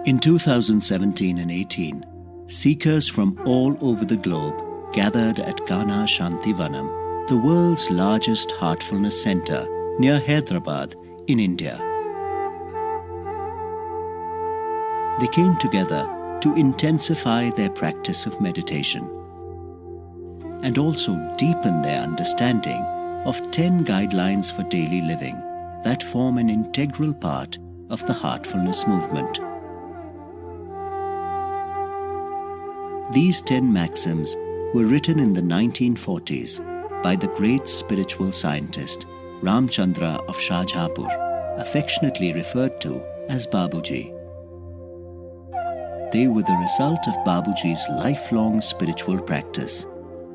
In 2017 and 18, seekers from all over the globe gathered at Ghana Shantivanam, the world's largest heartfulness center near Hyderabad in India. They came together to intensify their practice of meditation and also deepen their understanding of 10 guidelines for daily living that form an integral part of the heartfulness movement. These 10 maxims were written in the 1940s by the great spiritual scientist Ramchandra of Shahjahanpur, affectionately referred to as Babuji. They were the result of Babuji's lifelong spiritual practice,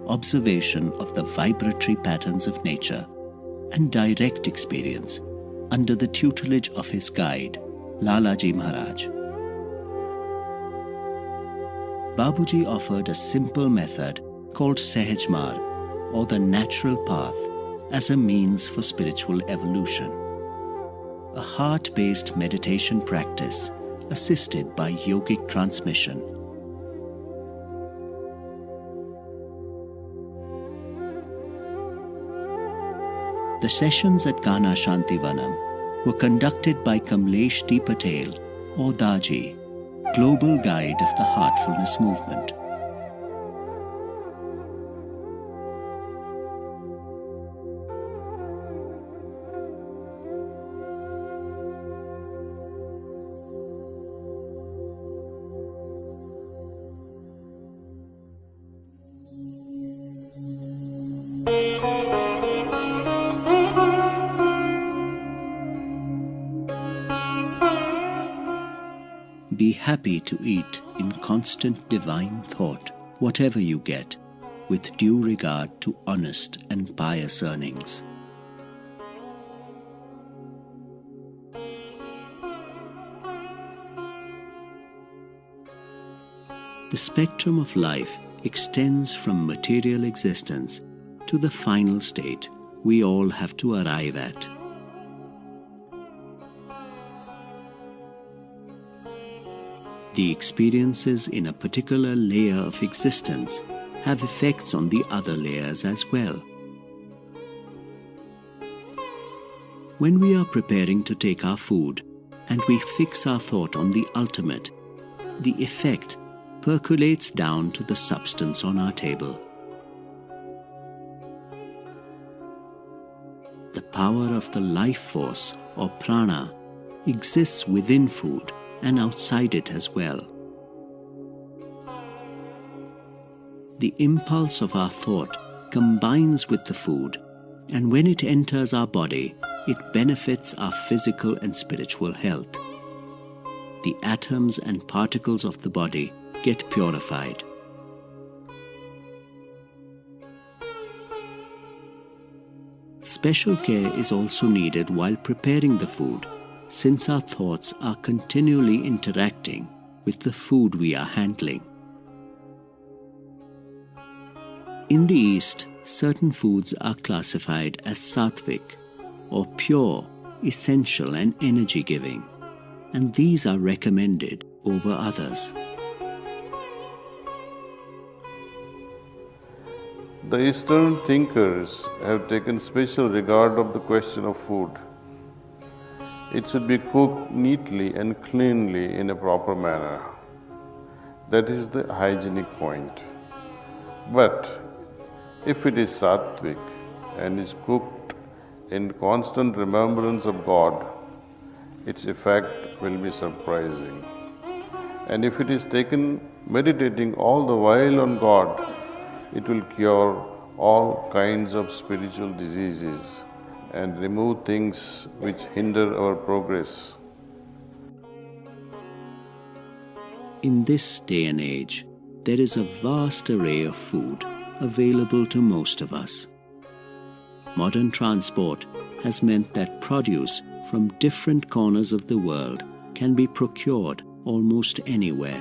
observation of the vibratory patterns of nature, and direct experience under the tutelage of his guide, Lalaji Maharaj. Babuji offered a simple method called Sahaj Marg, or the natural path, as a means for spiritual evolution. A heart-based meditation practice assisted by yogic transmission. The sessions at Ghana Shantivanam were conducted by Kamlesh D. Patel, or Daaji, global guide of the heartfulness movement. Be happy to eat in constant divine thought whatever you get, with due regard to honest and pious earnings. The spectrum of life extends from material existence to the final state we all have to arrive at. The experiences in a particular layer of existence have effects on the other layers as well. When we are preparing to take our food and we fix our thought on the ultimate, the effect percolates down to the substance on our table. The power of the life force, or prana, exists within food and outside it as well. The impulse of our thought combines with the food, and when it enters our body, it benefits our physical and spiritual health. The atoms and particles of the body get purified. Special care is also needed while preparing the food, since our thoughts are continually interacting with the food we are handling. In the East, certain foods are classified as sattvic, or pure, essential and energy-giving, and these are recommended over others. The Eastern thinkers have taken special regard of the question of food. It should be cooked neatly and cleanly in a proper manner. That is the hygienic point. But if it is sattvic and is cooked in constant remembrance of God, its effect will be surprising. And if it is taken meditating all the while on God, it will cure all kinds of spiritual diseases and remove things which hinder our progress. In this day and age, there is a vast array of food available to most of us. Modern transport has meant that produce from different corners of the world can be procured almost anywhere.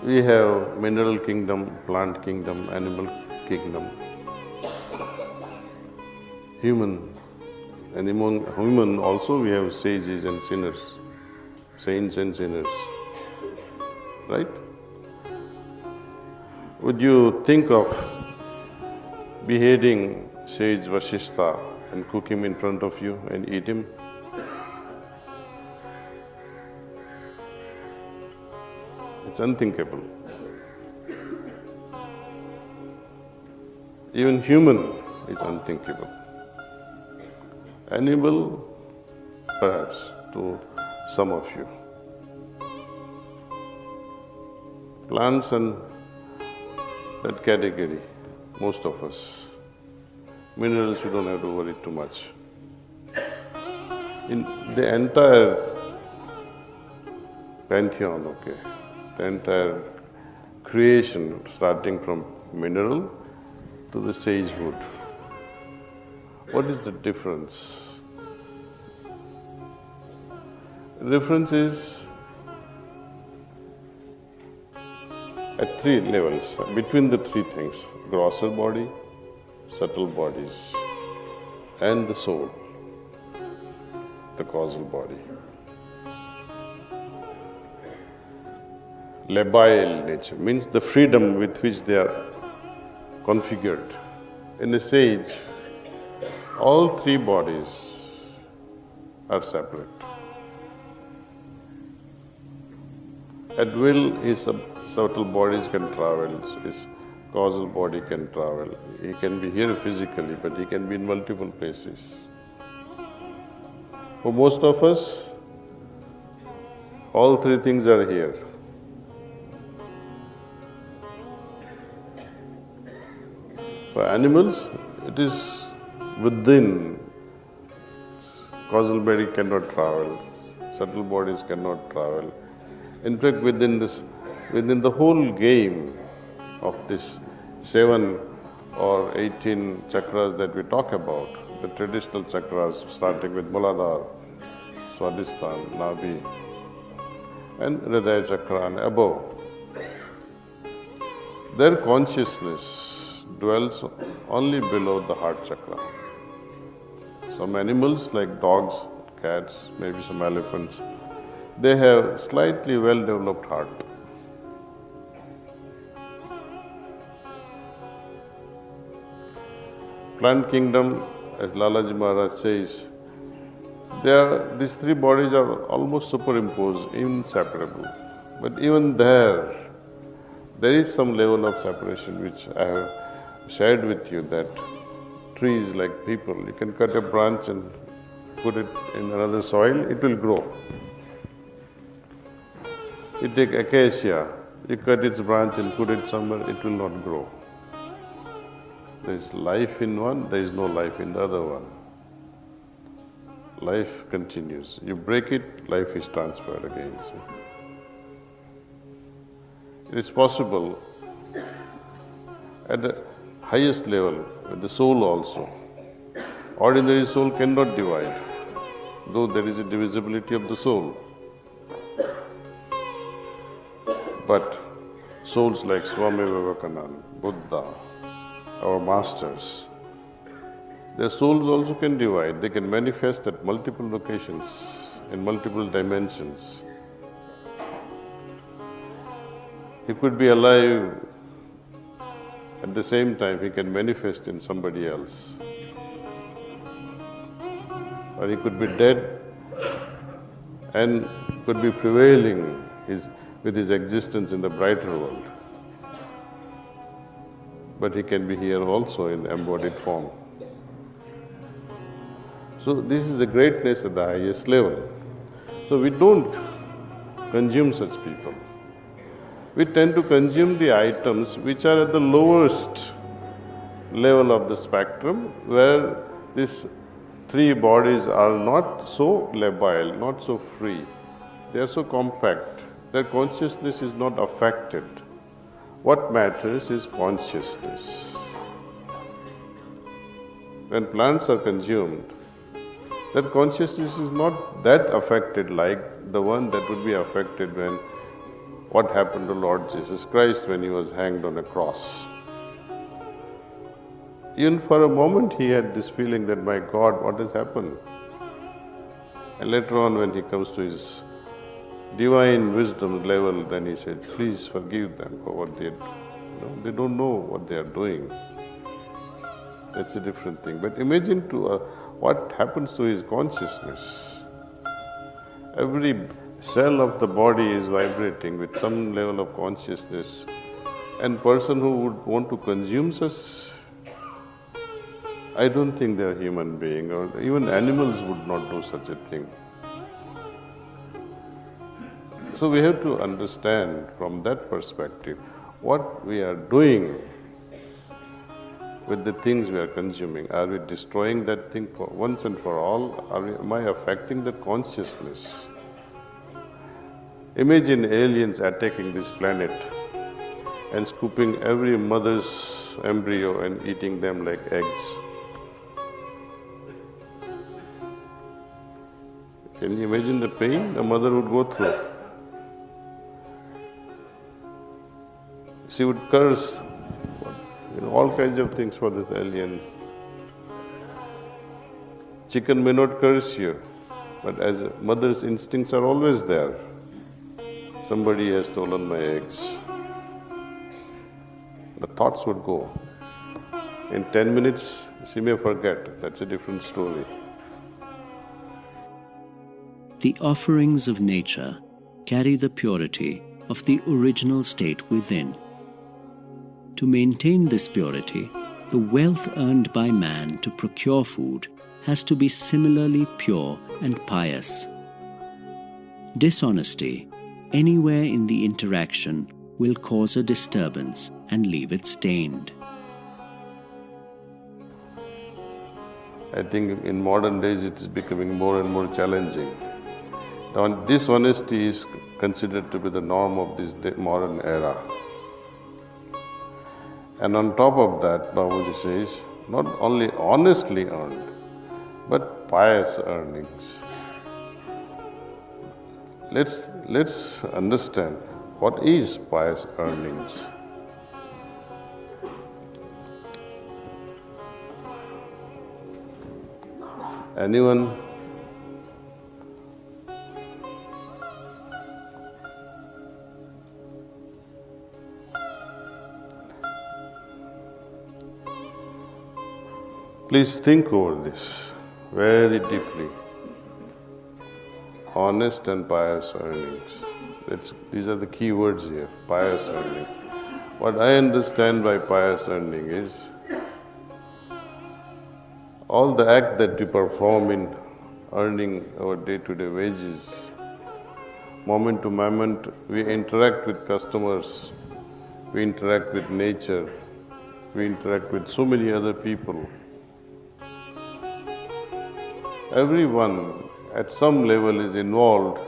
We have mineral kingdom, plant kingdom, animal kingdom, human And among human also we have sages and sinners, saints and sinners. Right? Would you think of beheading sage Vasishtha and cook him in front of you and eat him? It's unthinkable. Even human is unthinkable. Animal, perhaps, to some of you. Plants and that category, most of us. Minerals, you don't have to worry too much. In the entire pantheon, the entire creation, starting from mineral to the sagehood, what is the difference? The difference is at three levels, between the three things: grosser body, subtle bodies, and the soul, the causal body. Labile nature means the freedom with which they are configured. In a sage, all three bodies are separate. At will, his subtle bodies can travel, his causal body can travel. He can be here physically, but he can be in multiple places. For most of us, all three things are here. For animals, it is within. Causal body cannot travel, subtle bodies cannot travel. In fact, within the whole game of this 7 or 18 chakras that we talk about, the traditional chakras starting with Muladhara, Swadhisthana, Nabhi, and Hridaya chakra and above, their consciousness dwells only below the heart chakra. Some animals like dogs, cats, maybe some elephants, they have slightly well-developed heart. Plant kingdom, as Lalaji Maharaj says, these three bodies are almost superimposed, inseparable. But even there is some level of separation which I have shared with you, that trees like people, you can cut a branch and put it in another soil, it will grow. You take acacia, you cut its branch and put it somewhere, it will not grow. There is life in one, there is no life in the other one. Life continues. You break it, life is transferred again. See? It is possible at the highest level, with the soul also. Ordinary soul cannot divide, though there is a divisibility of the soul. But souls like Swami Vivekananda, Buddha, our masters, their souls also can divide. They can manifest at multiple locations, in multiple dimensions. He could be alive, at the same time he can manifest in somebody else. Or he could be dead and could be prevailing with his existence in the brighter world. But he can be here also in embodied form. So this is the greatness at the highest level. So we don't consume such people. We tend to consume the items which are at the lowest level of the spectrum, where these three bodies are not so labile, not so free. They are so compact. Their consciousness is not affected. What matters is consciousness. When plants are consumed, that consciousness is not that affected like the one that would be affected when what happened to Lord Jesus Christ when he was hanged on a cross. Even for a moment he had this feeling that, my God, what has happened? And later on when he comes to his divine wisdom level, then he said, please forgive them for what they they don't know what they are doing. That's a different thing. But imagine what happens to his consciousness. Every cell of the body is vibrating with some level of consciousness. And person who would want to consume us, I don't think they are human being, or even animals would not do such a thing. So we have to understand from that perspective what we are doing with the things we are consuming. Are we destroying that thing for once and for all? Am I affecting that consciousness? Imagine aliens attacking this planet and scooping every mother's embryo and eating them like eggs. Can you imagine the pain the mother would go through? She would curse all kinds of things for this alien. Chicken may not curse you, but as a mother's instincts are always there. Somebody has stolen my eggs. The thoughts would go. In 10 minutes, she may forget. That's a different story. The offerings of nature carry the purity of the original state within. To maintain this purity, the wealth earned by man to procure food has to be similarly pure and pious. Dishonesty, anywhere in the interaction, will cause a disturbance and leave it stained. I think in modern days it is becoming more and more challenging. Now, dishonesty is considered to be the norm of this modern era. And on top of that, Babaji says, not only honestly earned, but pious earnings. Let's understand what is pious earnings. Anyone? Please think over this very deeply. Honest and pious earnings. These are the key words here, pious earning. What I understand by pious earning is all the act that we perform in earning our day-to-day wages. Moment to moment, we interact with customers, we interact with nature, we interact with so many other people. Everyone at some level is involved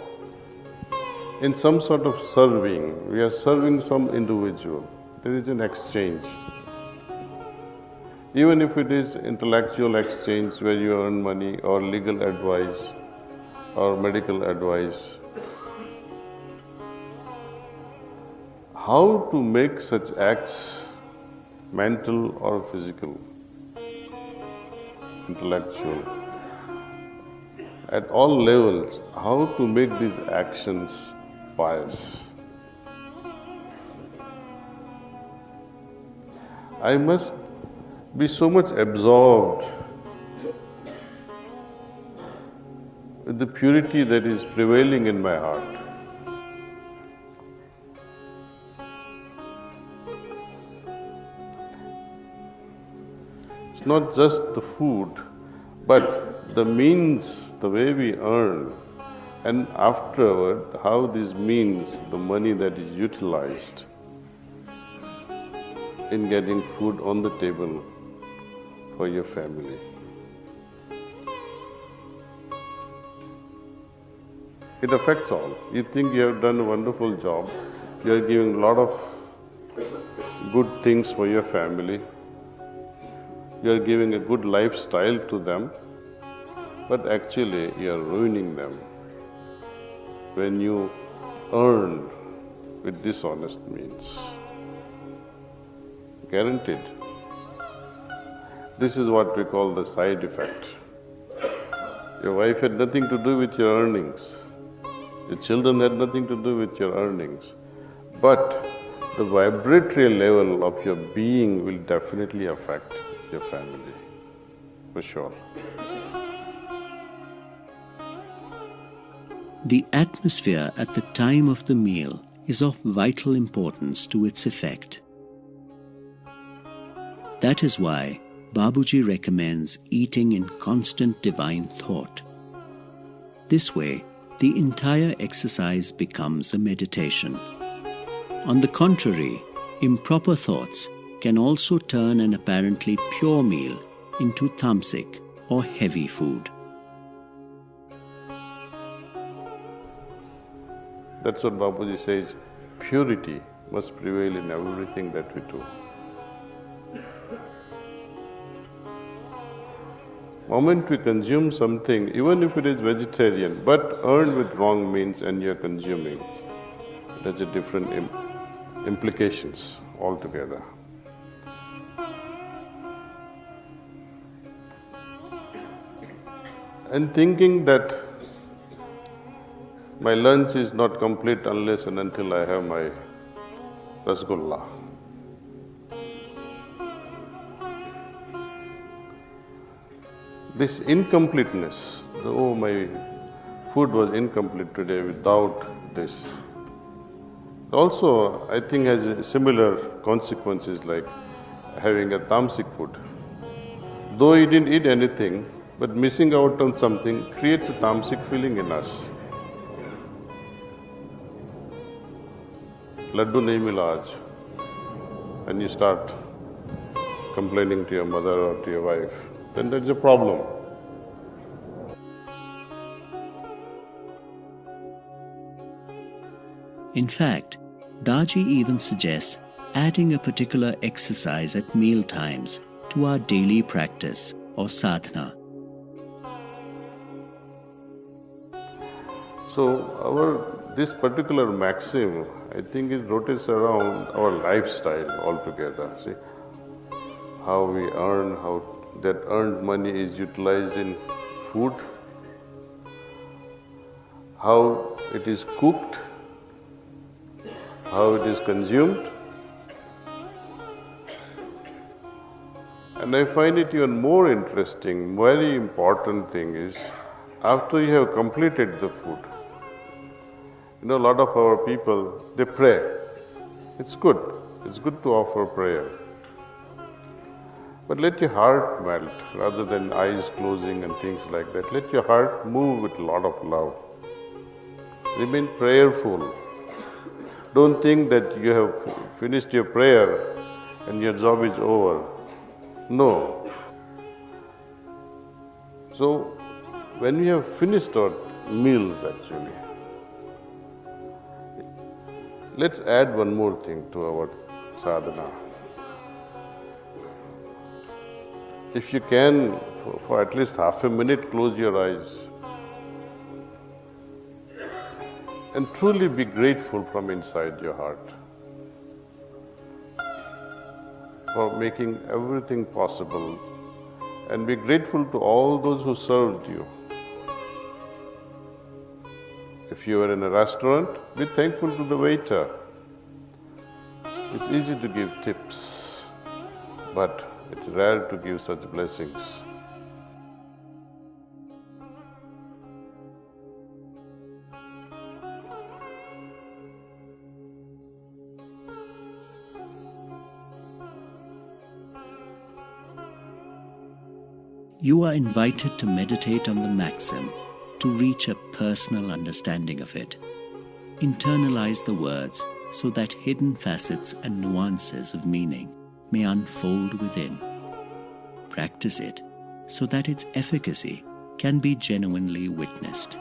in some sort of serving. We are serving some individual. There is an exchange. Even if it is intellectual exchange where you earn money or legal advice or medical advice. How to make such acts mental or physical, intellectual? At all levels, how to make these actions pious. I must be so much absorbed with the purity that is prevailing in my heart. It's not just the food, but the means, the way we earn, and afterward, how this means, the money that is utilized in getting food on the table for your family. It affects all. You think you have done a wonderful job, you are giving a lot of good things for your family, you are giving a good lifestyle to them, but actually you are ruining them when you earn with dishonest means. Guaranteed. This is what we call the side effect. Your wife had nothing to do with your earnings. Your children had nothing to do with your earnings. But the vibratory level of your being will definitely affect your family, for sure. The atmosphere at the time of the meal is of vital importance to its effect. That is why Babuji recommends eating in constant divine thought. This way, the entire exercise becomes a meditation. On the contrary, improper thoughts can also turn an apparently pure meal into tamasic or heavy food. That's what Babuji says, purity must prevail in everything that we do. Moment we consume something, even if it is vegetarian, but earned with wrong means and you're consuming, it has a different implications altogether. And thinking that my lunch is not complete unless and until I have my rasgulla. This incompleteness, oh, my food was incomplete today without this, also I think has similar consequences like having a tamasic food. Though he didn't eat anything, but missing out on something creates a tamasic feeling in us. Laddu nahi mila aaj, and you start complaining to your mother or to your wife, then there's a problem. In fact, Daaji even suggests adding a particular exercise at meal times to our daily practice or sadhana. So this particular maxim, I think it rotates around our lifestyle altogether. See, how we earn, how that earned money is utilized in food, how it is cooked, how it is consumed. And I find it even more interesting, very important thing is, after you have completed the food, a lot of our people, they pray. It's good to offer prayer. But let your heart melt, rather than eyes closing and things like that. Let your heart move with a lot of love. Remain prayerful. Don't think that you have finished your prayer and your job is over. No. So, when we have finished our meals actually, let's add one more thing to our sadhana. If you can, for at least half a minute, close your eyes and truly be grateful from inside your heart for making everything possible, and be grateful to all those who served you. If you are in a restaurant, be thankful to the waiter. It's easy to give tips, but it's rare to give such blessings. You are invited to meditate on the maxim to reach a personal understanding of it. Internalize the words so that hidden facets and nuances of meaning may unfold within. Practice it so that its efficacy can be genuinely witnessed.